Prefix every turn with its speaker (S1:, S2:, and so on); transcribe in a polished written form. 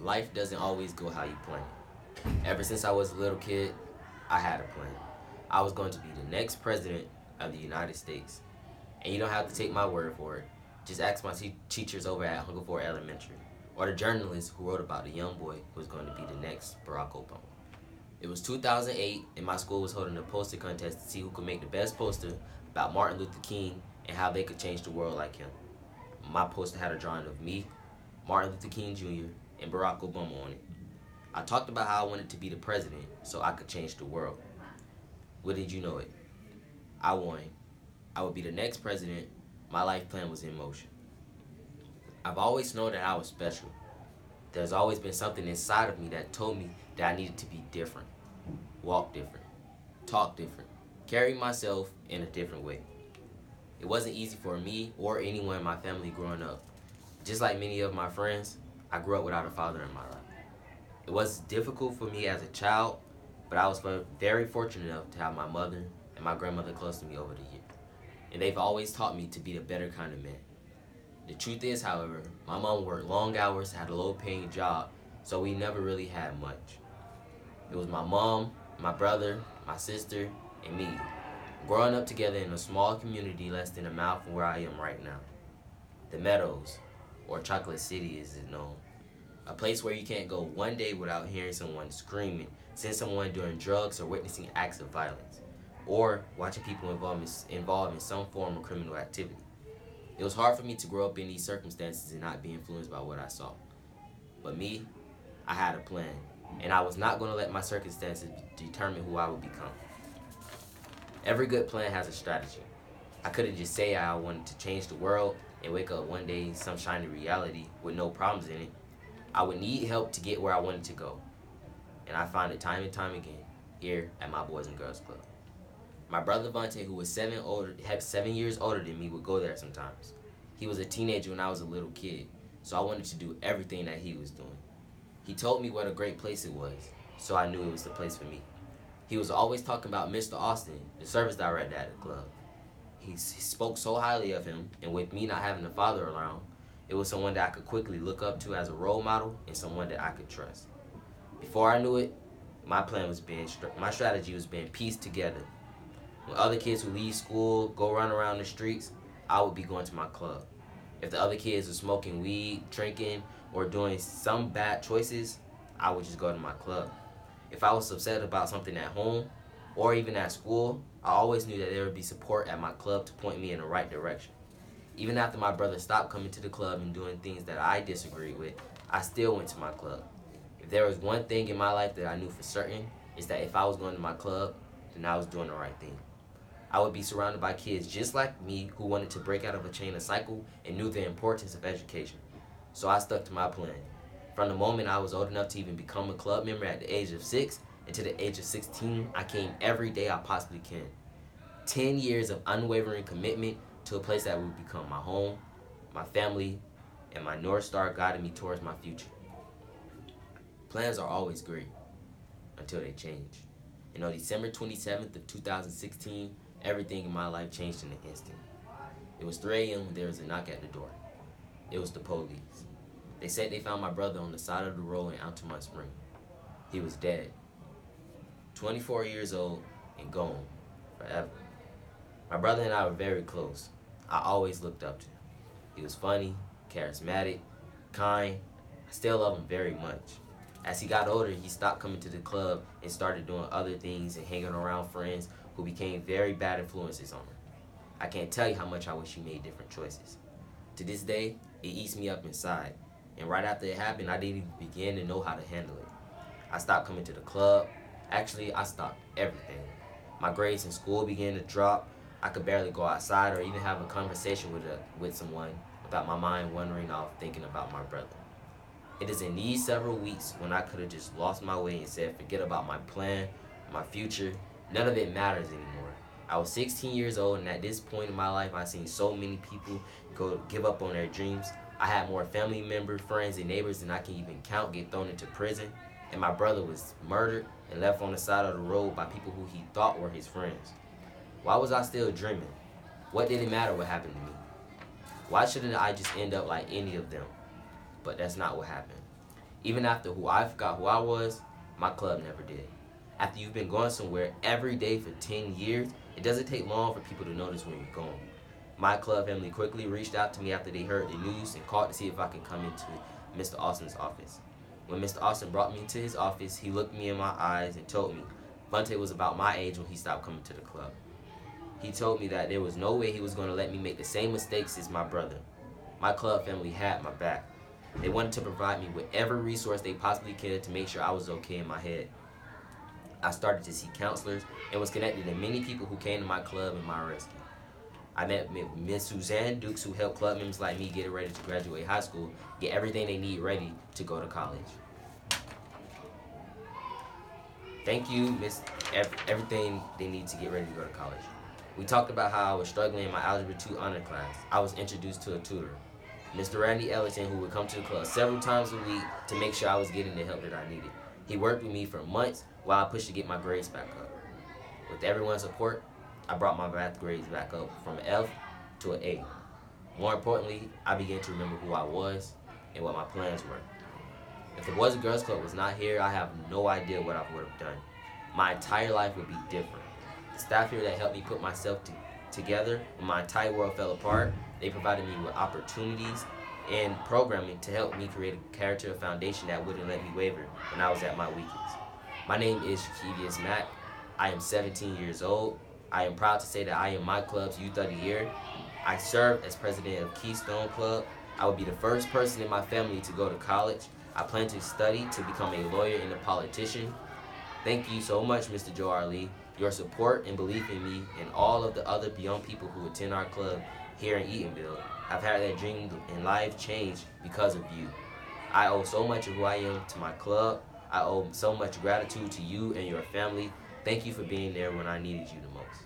S1: Life doesn't always go how you plan. Ever since I was a little kid, I had a plan. I was going to be the next president of the United States. And you don't have to take my word for it. Just ask my teachers over at Hungerford Elementary, or the journalist who wrote about the young boy who was going to be the next Barack Obama. It was 2008, and my school was holding a poster contest to see who could make the best poster about Martin Luther King and how they could change the world like him. My poster had a drawing of me, Martin Luther King Jr., and Barack Obama on it. I talked about how I wanted to be the president so I could change the world. Well, did you know it? I won. I would be the next president. My life plan was in motion. I've always known that I was special. There's always been something inside of me that told me that I needed to be different, walk different, talk different, carry myself in a different way. It wasn't easy for me or anyone in my family growing up. Just like many of my friends, I grew up without a father in my life. It was difficult for me as a child, but I was very fortunate enough to have my mother and my grandmother close to me over the years. And they've always taught me to be the better kind of man. The truth is, however, my mom worked long hours, had a low-paying job, so we never really had much. It was my mom, my brother, my sister, and me, growing up together in a small community less than a mile from where I am right now. The Meadows, or Chocolate City as it's known. A place where you can't go one day without hearing someone screaming, seeing someone doing drugs or witnessing acts of violence, or watching people involved in some form of criminal activity. It was hard for me to grow up in these circumstances and not be influenced by what I saw. But me, I had a plan, and I was not going to let my circumstances determine who I would become. Every good plan has a strategy. I couldn't just say I wanted to change the world and wake up one day in some shiny reality with no problems in it. I would need help to get where I wanted to go. And I found it time and time again here at my Boys and Girls Club. My brother Vontae, who was 7 years older than me, would go there sometimes. He was a teenager when I was a little kid, so I wanted to do everything that he was doing. He told me what a great place it was, so I knew it was the place for me. He was always talking about Mr. Austin, the service director at the club. He spoke so highly of him, and with me not having a father around, it was someone that I could quickly look up to as a role model and someone that I could trust. Before I knew it, my strategy was being pieced together. When other kids would leave school, go run around the streets, I would be going to my club. If the other kids were smoking weed, drinking, or doing some bad choices, I would just go to my club. If I was upset about something at home or even at school, I always knew that there would be support at my club to point me in the right direction. Even after my brother stopped coming to the club and doing things that I disagreed with, I still went to my club. If there was one thing in my life that I knew for certain, it's that if I was going to my club, then I was doing the right thing. I would be surrounded by kids just like me who wanted to break out of a chain of cycle and knew the importance of education. So I stuck to my plan. From the moment I was old enough to even become a club member at the age of 6 until the age of 16, I came every day I possibly can. 10 years of unwavering commitment to a place that would become my home, my family, and my North Star guiding me towards my future. Plans are always great until they change. And on December 27th of 2016, everything in my life changed in an instant. It was 3 a.m. when there was a knock at the door. It was the police. They said they found my brother on the side of the road in Altamont Spring. He was dead. 24 years old and gone forever. My brother and I were very close. I always looked up to him. He was funny, charismatic, kind. I still love him very much. As he got older, he stopped coming to the club and started doing other things and hanging around friends who became very bad influences on him. I can't tell you how much I wish he made different choices. To this day, it eats me up inside. And right after it happened, I didn't even begin to know how to handle it. I stopped coming to the club. Actually, I stopped everything. My grades in school began to drop. I could barely go outside or even have a conversation with someone without my mind wandering off thinking about my brother. It is in these several weeks when I could have just lost my way and said, forget about my plan, my future. None of it matters anymore. I was 16 years old, and at this point in my life, I've seen so many people give up on their dreams. I had more family members, friends, and neighbors than I can even count get thrown into prison. And my brother was murdered and left on the side of the road by people who he thought were his friends. Why was I still dreaming? What did it matter what happened to me? Why shouldn't I just end up like any of them? But that's not what happened. Even after who I forgot who I was, my club never did. After you've been going somewhere every day for 10 years, it doesn't take long for people to notice where you're going. My club family quickly reached out to me after they heard the news and called to see if I could come into Mr. Austin's office. When Mr. Austin brought me to his office, he looked me in my eyes and told me Vontae was about my age when he stopped coming to the club. He told me that there was no way he was going to let me make the same mistakes as my brother. My club family had my back. They wanted to provide me with every resource they possibly could to make sure I was okay in my head. I started to see counselors and was connected to many people who came to my club and my rescue. I met Miss Suzanne Dukes, who helped club members like me get ready to graduate high school, get everything they need ready to go to college. Thank you, Miss. Everything they need to get ready to go to college. We talked about how I was struggling in my Algebra 2 honor class. I was introduced to a tutor, Mr. Randy Ellington, who would come to the club several times a week to make sure I was getting the help that I needed. He worked with me for months while I pushed to get my grades back up. With everyone's support, I brought my math grades back up from an F to an A. More importantly, I began to remember who I was and what my plans were. If the Boys and Girls Club was not here, I have no idea what I would have done. My entire life would be different. The staff here that helped me put myself together when my entire world fell apart, they provided me with opportunities and programming to help me create a character, a foundation that wouldn't let me waver when I was at my weakest. My name is Shakevius Mack. I am 17 years old. I am proud to say that I am my club's Youth of the Year. I serve as president of Keystone Club. I will be the first person in my family to go to college. I plan to study to become a lawyer and a politician. Thank you so much, Mr. Joe R. Lee. Your support and belief in me and all of the other young people who attend our club here in Eatonville. I've had that dream in life change because of you. I owe so much of who I am to my club. I owe so much gratitude to you and your family. Thank you for being there when I needed you the most.